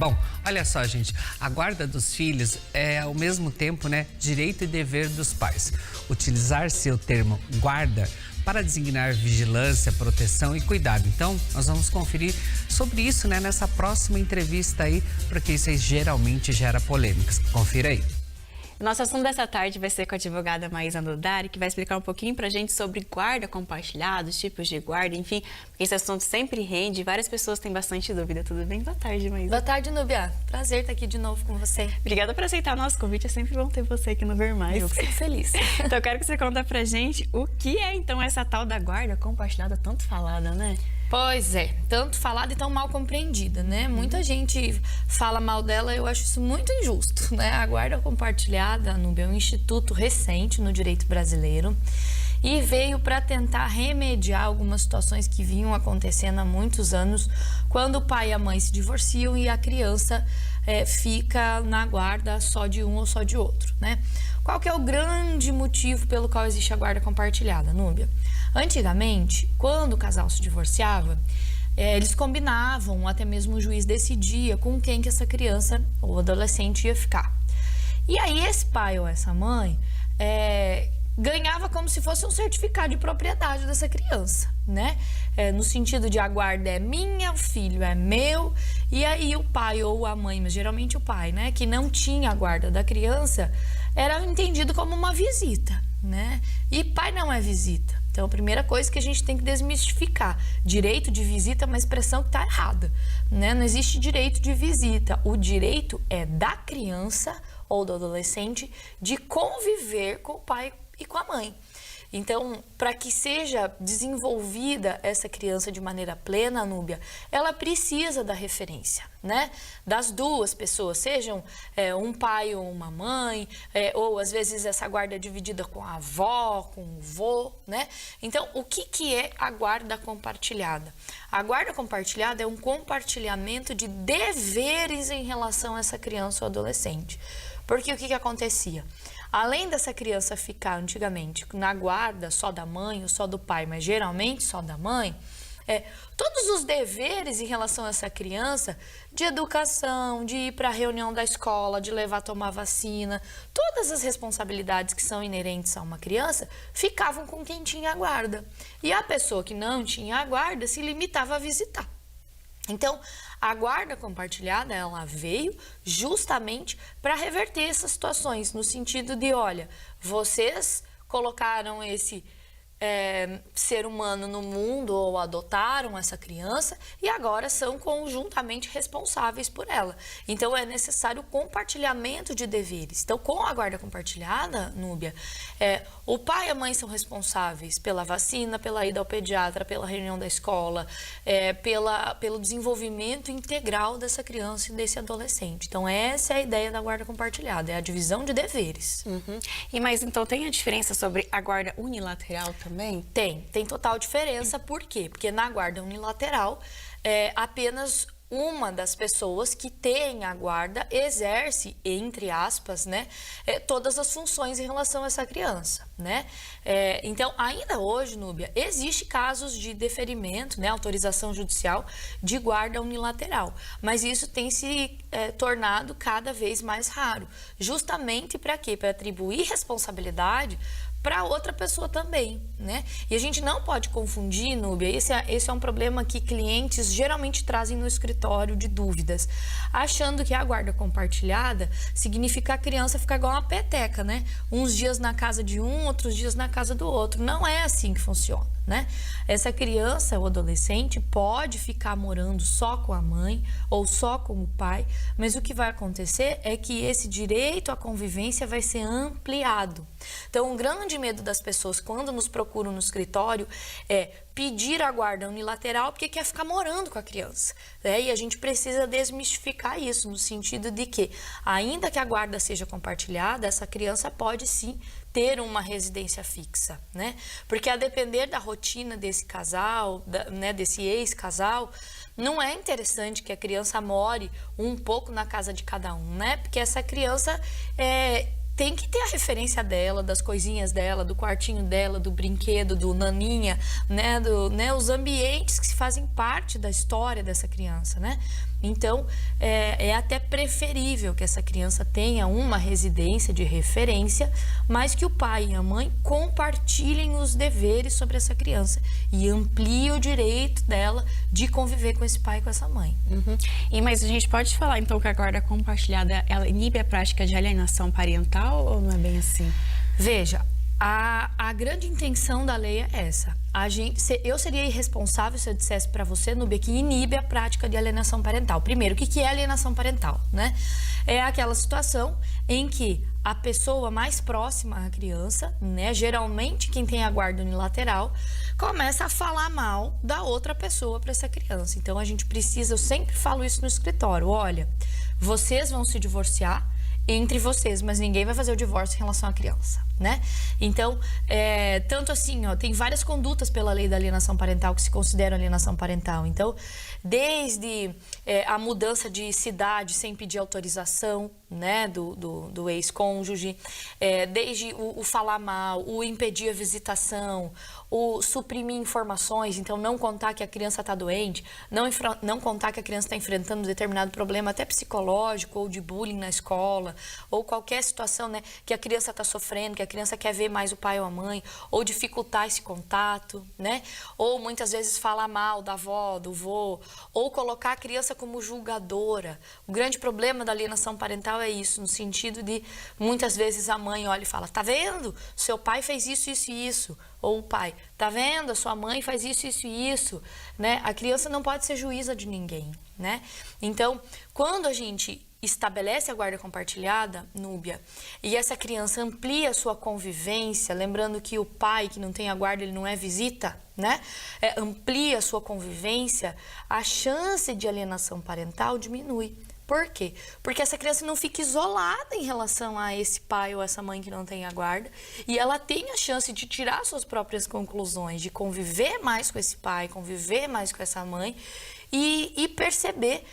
Bom, olha só, gente, a guarda dos filhos é, ao mesmo tempo, né, direito e dever dos pais. Utilizar-se o termo guarda para designar vigilância, proteção e cuidado. Então, nós vamos conferir sobre isso, né, nessa próxima entrevista aí, porque isso aí geralmente gera polêmicas. Confira aí. Nosso assunto dessa tarde vai ser com a advogada Maísa Nodari, que vai explicar um pouquinho pra gente sobre guarda compartilhada, os tipos de guarda, enfim, porque esse assunto sempre rende e várias pessoas têm bastante dúvida. Tudo bem? Boa tarde, Maísa. Boa tarde, Núbia. Prazer estar aqui de novo com você. Obrigada por aceitar o nosso convite, é sempre bom ter você aqui no Ver Mais. Eu fico feliz. Então eu quero que você conta pra gente o que é então essa tal da guarda compartilhada, tanto falada, né? Pois é, tanto falada e tão mal compreendida, né? Muita gente fala mal dela, eu acho isso muito injusto, né? A guarda compartilhada, Núbia, é um instituto recente no direito brasileiro e veio para tentar remediar algumas situações que vinham acontecendo há muitos anos, quando o pai e a mãe se divorciam e a criança fica na guarda só de um ou só de outro, né? Qual que é o grande motivo pelo qual existe a guarda compartilhada, Núbia? Antigamente, quando o casal se divorciava, eles combinavam, até mesmo o juiz decidia com quem que essa criança ou adolescente ia ficar. E aí esse pai ou essa mãe ganhava como se fosse um certificado de propriedade dessa criança, né? No sentido de a guarda é minha, o filho é meu, e aí o pai ou a mãe, mas geralmente o pai, né, que não tinha a guarda da criança, era entendido como uma visita, né? E pai não é visita. Então, a primeira coisa que a gente tem que desmistificar, direito de visita é uma expressão que está errada, né? Não existe direito de visita, o direito é da criança ou do adolescente de conviver com o pai e com a mãe. Então, para que seja desenvolvida essa criança de maneira plena, Núbia, ela precisa da referência, né? Das duas pessoas, sejam um pai ou uma mãe, ou às vezes essa guarda é dividida com a avó, com o vô, né? Então, o que é a guarda compartilhada? A guarda compartilhada é um compartilhamento de deveres em relação a essa criança ou adolescente. Porque o que acontecia? Além dessa criança ficar antigamente na guarda só da mãe ou só do pai, mas geralmente só da mãe, todos os deveres em relação a essa criança, de educação, de ir para a reunião da escola, de levar a tomar vacina, todas as responsabilidades que são inerentes a uma criança, ficavam com quem tinha a guarda. E a pessoa que não tinha a guarda se limitava a visitar. Então, a guarda compartilhada, ela veio justamente para reverter essas situações, no sentido de, olha, vocês colocaram esse ser humano no mundo ou adotaram essa criança e agora são conjuntamente responsáveis por ela. Então, é necessário o compartilhamento de deveres. Então, com a guarda compartilhada, Núbia, o pai e a mãe são responsáveis pela vacina, pela ida ao pediatra, pela reunião da escola, pelo desenvolvimento integral dessa criança e desse adolescente. Então, essa é a ideia da guarda compartilhada, é a divisão de deveres. Uhum. Mas então tem a diferença sobre a guarda unilateral também? Tem total diferença. Por quê? Porque na guarda unilateral, apenas uma das pessoas que tem a guarda exerce, entre aspas, né, todas as funções em relação a essa criança, né? Então, ainda hoje, Núbia, existe casos de deferimento, né, autorização judicial de guarda unilateral, mas isso tem se tornado cada vez mais raro, justamente para quê? Para atribuir responsabilidade para outra pessoa também, né? E a gente não pode confundir, Núbia, esse é um problema que clientes geralmente trazem no escritório de dúvidas, achando que a guarda compartilhada significa a criança ficar igual uma peteca, né? Uns dias na casa de um, outros dias na casa do outro. Não é assim que funciona, né? Essa criança ou adolescente pode ficar morando só com a mãe ou só com o pai, mas o que vai acontecer é que esse direito à convivência vai ser ampliado. Então, um grande medo das pessoas quando nos procuram no escritório é pedir a guarda unilateral porque quer ficar morando com a criança, né? E a gente precisa desmistificar isso no sentido de que, ainda que a guarda seja compartilhada, essa criança pode sim ter uma residência fixa, né? Porque a depender da rotina desse casal, né, desse ex-casal, não é interessante que a criança more um pouco na casa de cada um, né? Porque essa criança tem que ter a referência dela, das coisinhas dela, do quartinho dela, do brinquedo, do naninha, né? Os ambientes que fazem parte da história dessa criança, né? Então, é até preferível que essa criança tenha uma residência de referência, mas que o pai e a mãe compartilhem os deveres sobre essa criança e ampliem o direito dela de conviver com esse pai e com essa mãe. Mas a gente pode falar, então, que a guarda compartilhada, ela inibe a prática de alienação parental ou não é bem assim? Veja, a grande intenção da lei é essa. Eu seria irresponsável se eu dissesse para você, Núbia, que inibe a prática de alienação parental. Primeiro, o que é alienação parental, né? É aquela situação em que a pessoa mais próxima à criança, né, geralmente quem tem a guarda unilateral, começa a falar mal da outra pessoa para essa criança. Então, a gente precisa, eu sempre falo isso no escritório, olha, vocês vão se divorciar entre vocês, mas ninguém vai fazer o divórcio em relação à criança, né? Então, tanto assim, ó, tem várias condutas pela lei da alienação parental que se consideram alienação parental. Então, desde a mudança de cidade sem pedir autorização, né, do ex-cônjuge, desde o falar mal, o impedir a visitação, o suprimir informações, então não contar que a criança está doente, não contar que a criança está enfrentando determinado problema, até psicológico ou de bullying na escola, ou qualquer situação, né, que a criança está sofrendo, que a criança quer ver mais o pai ou a mãe, ou dificultar esse contato, né, ou muitas vezes falar mal da avó, do vô, ou colocar a criança como julgadora. O grande problema da alienação parental é isso, no sentido de muitas vezes a mãe olha e fala, tá vendo? Seu pai fez isso, isso e isso. Ou o pai, tá vendo? A sua mãe faz isso, isso e isso, né? A criança não pode ser juíza de ninguém, né? Então, quando a gente estabelece a guarda compartilhada, Núbia, e essa criança amplia a sua convivência, lembrando que o pai que não tem a guarda, ele não é visita, né? Amplia a sua convivência, a chance de alienação parental diminui. Por quê? Porque essa criança não fica isolada em relação a esse pai ou essa mãe que não tem a guarda e ela tem a chance de tirar suas próprias conclusões, de conviver mais com esse pai, conviver mais com essa mãe e perceber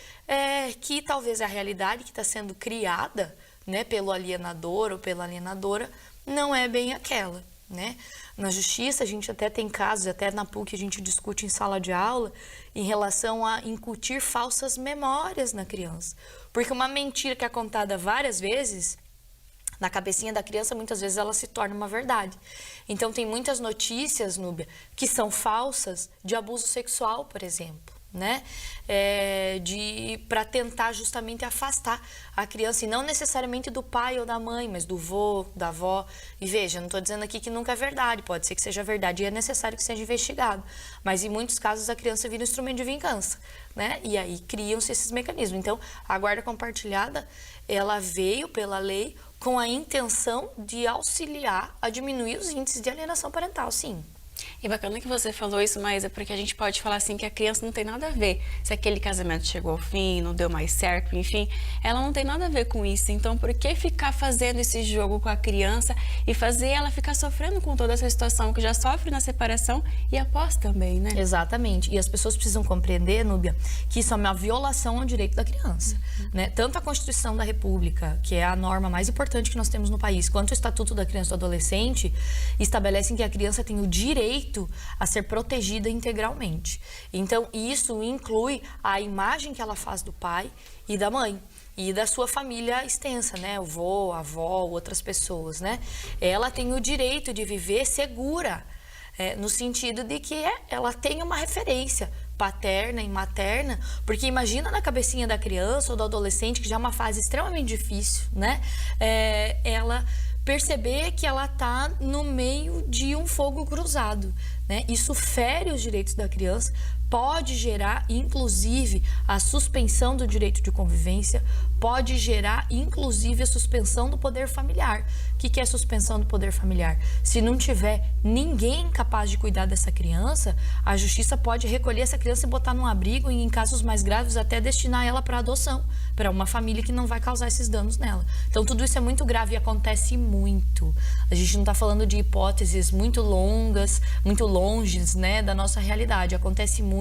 que talvez a realidade que está sendo criada, né, pelo alienador ou pela alienadora não é bem aquela, né? Na justiça, a gente até tem casos, até na PUC a gente discute em sala de aula, em relação a incutir falsas memórias na criança. Porque uma mentira que é contada várias vezes, na cabecinha da criança, muitas vezes ela se torna uma verdade. Então, tem muitas notícias, Núbia, que são falsas de abuso sexual, por exemplo, né? Para tentar justamente afastar a criança, e não necessariamente do pai ou da mãe, mas do vô, da avó. E veja, não estou dizendo aqui que nunca é verdade, pode ser que seja verdade e é necessário que seja investigado, mas em muitos casos a criança vira um instrumento de vingança, né? E aí criam-se esses mecanismos. Então, a guarda compartilhada, ela veio pela lei com a intenção de auxiliar a diminuir os índices de alienação parental, sim. E bacana que você falou isso, mas é porque a gente pode falar assim que a criança não tem nada a ver. Se aquele casamento chegou ao fim, não deu mais certo, enfim, ela não tem nada a ver com isso. Então, por que ficar fazendo esse jogo com a criança e fazer ela ficar sofrendo com toda essa situação que já sofre na separação e após também, né? Exatamente. E as pessoas precisam compreender, Núbia, que isso é uma violação ao direito da criança, né? Tanto a Constituição da República, que é a norma mais importante que nós temos no país, quanto o Estatuto da Criança e do Adolescente, estabelecem que a criança tem o direito a ser protegida integralmente. Então, isso inclui a imagem que ela faz do pai e da mãe e da sua família extensa, né? O vô, a avó, outras pessoas, né? Ela tem o direito de viver segura, no sentido de que ela tem uma referência paterna e materna, porque imagina na cabecinha da criança ou do adolescente, que já é uma fase extremamente difícil, né? Ela perceber que ela está no meio de um fogo cruzado, né? Isso fere os direitos da criança, pode gerar, inclusive, a suspensão do direito de convivência, pode gerar, inclusive, a suspensão do poder familiar. O que é suspensão do poder familiar? Se não tiver ninguém capaz de cuidar dessa criança, a justiça pode recolher essa criança e botar num abrigo e, em casos mais graves, até destinar ela para adoção, para uma família que não vai causar esses danos nela. Então, tudo isso é muito grave e acontece muito. A gente não está falando de hipóteses muito longas, muito longes, né, da nossa realidade. Acontece muito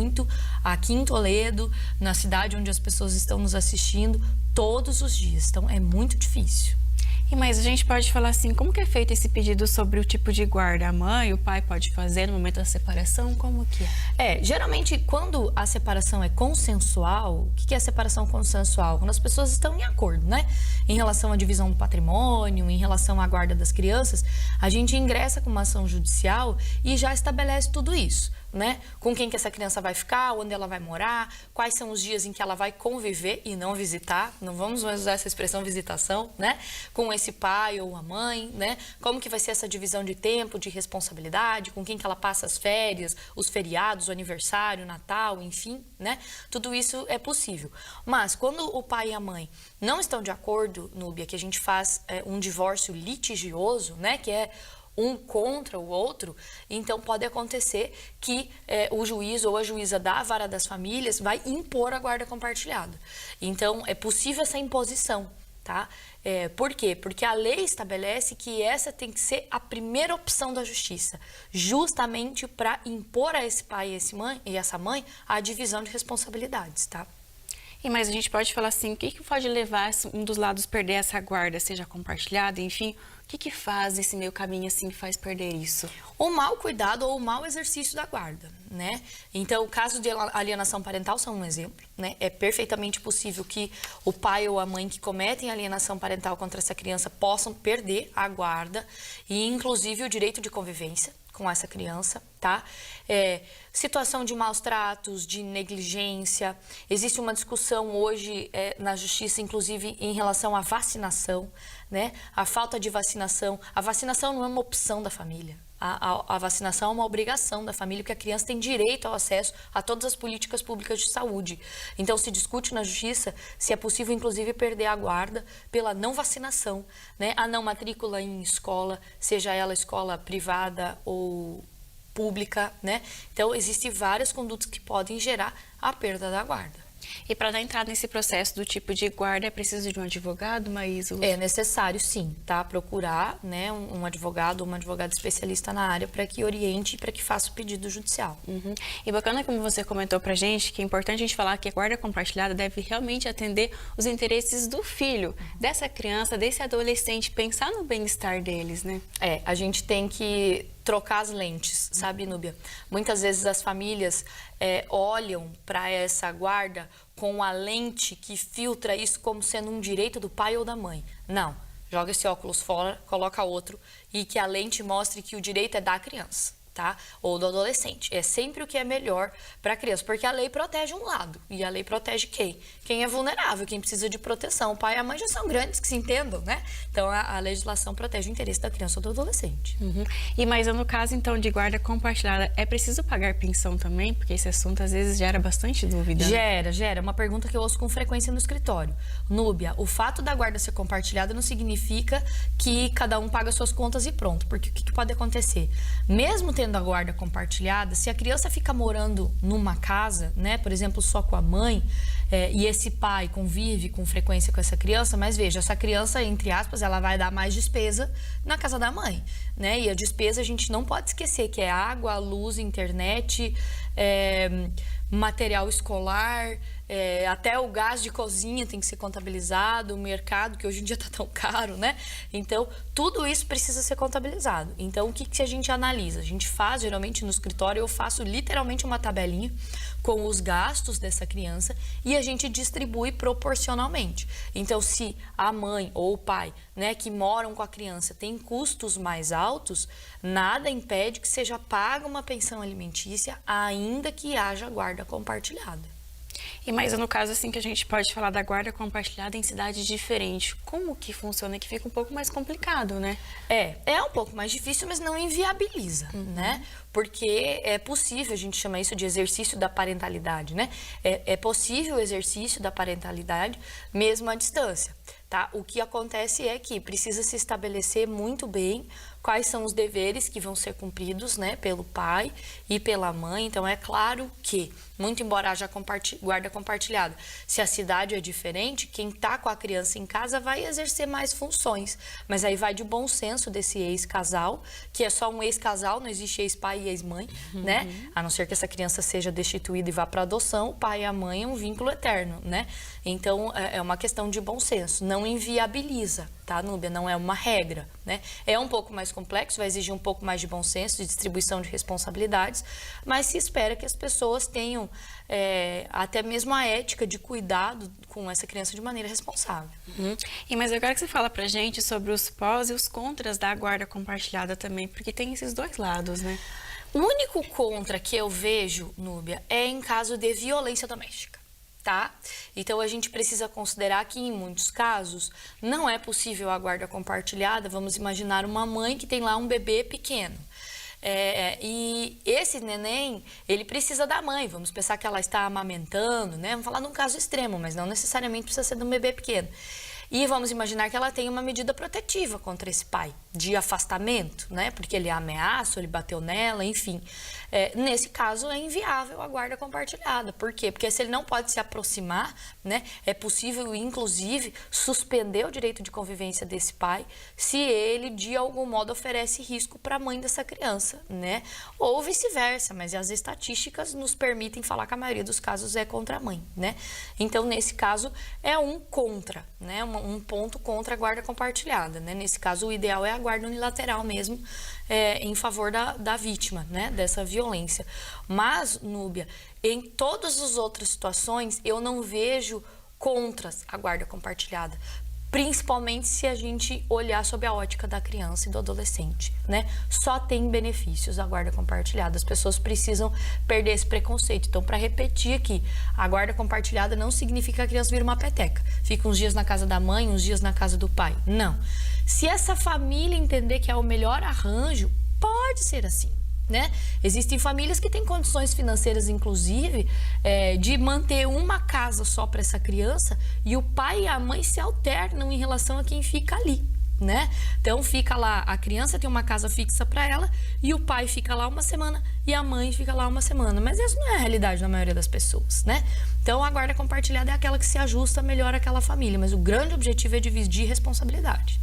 aqui em Toledo, na cidade onde as pessoas estão nos assistindo, todos os dias. Então, é muito difícil. Mas a gente pode falar assim, como que é feito esse pedido sobre o tipo de guarda? A mãe, o pai pode fazer no momento da separação? Como que é? Geralmente quando a separação é consensual, o que é a separação consensual? Quando as pessoas estão em acordo, né? Em relação à divisão do patrimônio, em relação à guarda das crianças, a gente ingressa com uma ação judicial e já estabelece tudo isso, né? Com quem que essa criança vai ficar, onde ela vai morar, quais são os dias em que ela vai conviver e não visitar, não vamos mais usar essa expressão visitação, né? Com esse pai ou a mãe, né? Como que vai ser essa divisão de tempo, de responsabilidade, com quem que ela passa as férias, os feriados, o aniversário, o Natal, enfim, né? Tudo isso é possível. Mas quando o pai e a mãe não estão de acordo, Núbia, que a gente faz um divórcio litigioso, né? Que é um contra o outro, então pode acontecer que o juiz ou a juíza da vara das famílias vai impor a guarda compartilhada. Então, é possível essa imposição, tá? Por quê? Porque a lei estabelece que essa tem que ser a primeira opção da justiça, justamente para impor a esse pai e essa mãe a divisão de responsabilidades, tá? Mas a gente pode falar assim, o que pode levar um dos lados a perder essa guarda, seja compartilhada, enfim, o que faz esse meio caminho assim, que faz perder isso? O mau cuidado ou o mau exercício da guarda, né? Então, o caso de alienação parental são um exemplo, né? É perfeitamente possível que o pai ou a mãe que cometem alienação parental contra essa criança possam perder a guarda e, inclusive, o direito de convivência com essa criança, tá? Situação de maus tratos, de negligência. Existe uma discussão hoje na justiça, inclusive, em relação à vacinação, né? A falta de vacinação. A vacinação não é uma opção da família. A vacinação é uma obrigação da família, porque a criança tem direito ao acesso a todas as políticas públicas de saúde. Então, se discute na justiça se é possível, inclusive, perder a guarda pela não vacinação, né? A não matrícula em escola, seja ela escola privada ou pública, né? Então, existem várias condutas que podem gerar a perda da guarda. E para dar entrada nesse processo do tipo de guarda, é preciso de um advogado, Maísa? É necessário, sim, tá? Procurar, né, um advogado ou uma advogada especialista na área para que oriente e para que faça o pedido judicial. Uhum. E bacana como você comentou pra gente, que é importante a gente falar que a guarda compartilhada deve realmente atender os interesses do filho, dessa criança, desse adolescente, pensar no bem-estar deles, né? A gente tem que trocar as lentes, sabe, Núbia? Muitas vezes as famílias olham para essa guarda com a lente que filtra isso como sendo um direito do pai ou da mãe. Não, joga esse óculos fora, coloca outro e que a lente mostre que o direito é da criança, tá? Ou do adolescente. É sempre o que é melhor para a criança, porque a lei protege um lado e a lei protege quem? Quem é vulnerável, quem precisa de proteção. O pai e a mãe já são grandes, que se entendam, né? Então, a legislação protege o interesse da criança ou do adolescente. Uhum. Mas no caso, então, de guarda compartilhada, é preciso pagar pensão também? Porque esse assunto, às vezes, gera bastante dúvida. Gera. Uma pergunta que eu ouço com frequência no escritório. Núbia, o fato da guarda ser compartilhada não significa que cada um paga suas contas e pronto. Porque o que pode acontecer? Mesmo tendo a guarda compartilhada, se a criança fica morando numa casa, né, por exemplo, só com a mãe, e esse pai convive com frequência com essa criança, mas veja, essa criança, entre aspas, ela vai dar mais despesa na casa da mãe, né? E a despesa a gente não pode esquecer que é água, luz, internet, material escolar, até o gás de cozinha tem que ser contabilizado, o mercado, que hoje em dia está tão caro, né? Então, tudo isso precisa ser contabilizado. Então, o que a gente analisa? A gente faz, geralmente no escritório, eu faço literalmente uma tabelinha com os gastos dessa criança e a gente distribui proporcionalmente. Então, se a mãe ou o pai, né, que moram com a criança tem custos mais altos, nada impede que seja paga uma pensão alimentícia, ainda que haja guarda compartilhada. Mas no caso, assim, que a gente pode falar da guarda compartilhada em cidades diferentes, como que funciona? Que fica um pouco mais complicado, né? É um pouco mais difícil, mas não inviabiliza, né? Porque é possível, a gente chama isso de exercício da parentalidade, né? É possível o exercício da parentalidade mesmo à distância, tá? O que acontece é que precisa se estabelecer muito bem quais são os deveres que vão ser cumpridos, né, pelo pai e pela mãe. Então, é claro que, muito embora haja guarda compartilhada, se a cidade é diferente, quem está com a criança em casa vai exercer mais funções. Mas aí vai de bom senso desse ex-casal, que é só um ex-casal, não existe ex-pai e ex-mãe, né? A não ser que essa criança seja destituída e vá para adoção, o pai e a mãe é um vínculo eterno, né? Então, é uma questão de bom senso, não inviabiliza, tá, Núbia? Não é uma regra, né? É um pouco mais complexo, vai exigir um pouco mais de bom senso, de distribuição de responsabilidades, mas se espera que as pessoas tenham até mesmo a ética de cuidado com essa criança de maneira responsável. E mas eu quero que você fala pra gente sobre os pós e os contras da guarda compartilhada também, porque tem esses dois lados, né? O único contra que eu vejo, Núbia, é em caso de violência doméstica, tá? Então, a gente precisa considerar que, em muitos casos, não é possível a guarda compartilhada. Vamos imaginar uma mãe que tem lá um bebê pequeno. E esse neném, ele precisa da mãe. Vamos pensar que ela está amamentando, né? Vamos falar num caso extremo, mas não necessariamente precisa ser de um bebê pequeno. E vamos imaginar que ela tem uma medida protetiva contra esse pai, de afastamento, né? Porque ele a ameaça, ele bateu nela, enfim. Nesse caso, é inviável a guarda compartilhada. Por quê? Porque se ele não pode se aproximar, né? É possível, inclusive, suspender o direito de convivência desse pai se ele, de algum modo, oferece risco para a mãe dessa criança, né? Ou vice-versa, mas as estatísticas nos permitem falar que a maioria dos casos é contra a mãe, né? Então, nesse caso, é um contra, né? Um ponto contra a guarda compartilhada, né? Nesse caso, o ideal é a guarda unilateral mesmo, em favor da vítima, né? Dessa violência. Mas, Núbia, em todas as outras situações, eu não vejo contras à guarda compartilhada. Principalmente se a gente olhar sob a ótica da criança e do adolescente, né? Só tem benefícios a guarda compartilhada. As pessoas precisam perder esse preconceito. Então, para repetir aqui, a guarda compartilhada não significa que a criança vira uma peteca. Fica uns dias na casa da mãe, uns dias na casa do pai. Não. Se essa família entender que é o melhor arranjo, pode ser assim, né? Existem famílias que têm condições financeiras, inclusive, de manter uma casa só para essa criança e o pai e a mãe se alternam em relação a quem fica ali, né? Então fica lá, a criança tem uma casa fixa para ela e o pai fica lá uma semana e a mãe fica lá uma semana. Mas essa não é a realidade da maioria das pessoas, né? Então a guarda compartilhada é aquela que se ajusta melhor àquela família, mas o grande objetivo é dividir responsabilidade.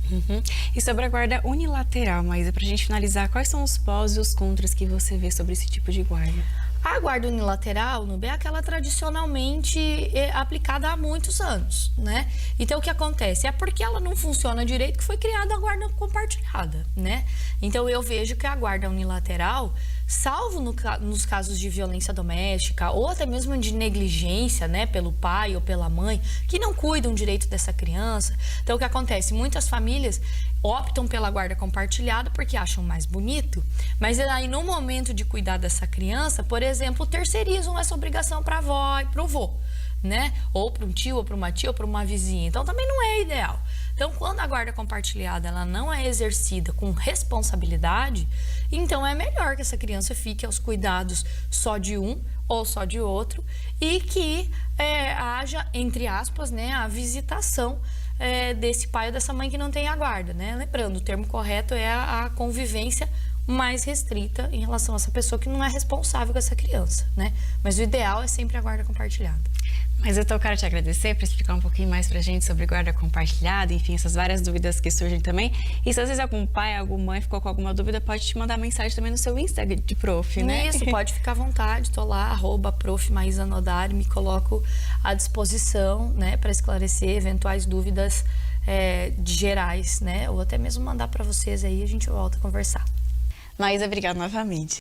E sobre a guarda unilateral, Maísa, pra gente finalizar, quais são os pós e os contras que você vê sobre esse tipo de guarda? A guarda unilateral, Núbia, é aquela tradicionalmente aplicada há muitos anos, né? Então, o que acontece? É porque ela não funciona direito que foi criada a guarda compartilhada, né? Então, eu vejo que a guarda unilateral, salvo nos casos de violência doméstica ou até mesmo de negligência, né, pelo pai ou pela mãe, que não cuidam direito dessa criança. Então, o que acontece? Muitas famílias optam pela guarda compartilhada porque acham mais bonito, mas aí no momento de cuidar dessa criança, por exemplo, terceirizam essa obrigação para a avó e para o avô, né? Ou para um tio, ou para uma tia, ou para uma vizinha. Então também não é ideal. Então, quando a guarda compartilhada ela não é exercida com responsabilidade, então é melhor que essa criança fique aos cuidados só de um ou só de outro e que haja, entre aspas, né, a visitação desse pai ou dessa mãe que não tem a guarda, né? Lembrando, o termo correto é a convivência mais restrita em relação a essa pessoa que não é responsável com essa criança, né? Mas o ideal é sempre a guarda compartilhada. Mas eu quero te agradecer por explicar um pouquinho mais pra gente sobre guarda compartilhada, enfim, essas várias dúvidas que surgem também. E se às vezes algum pai, alguma mãe ficou com alguma dúvida, pode te mandar mensagem também no seu Instagram de prof, né? Isso, pode ficar à vontade, tô lá, @prof Maísa Nodari, me coloco à disposição, né, para esclarecer eventuais dúvidas gerais, né? Ou até mesmo mandar para vocês aí, a gente volta a conversar. Maísa, obrigada novamente.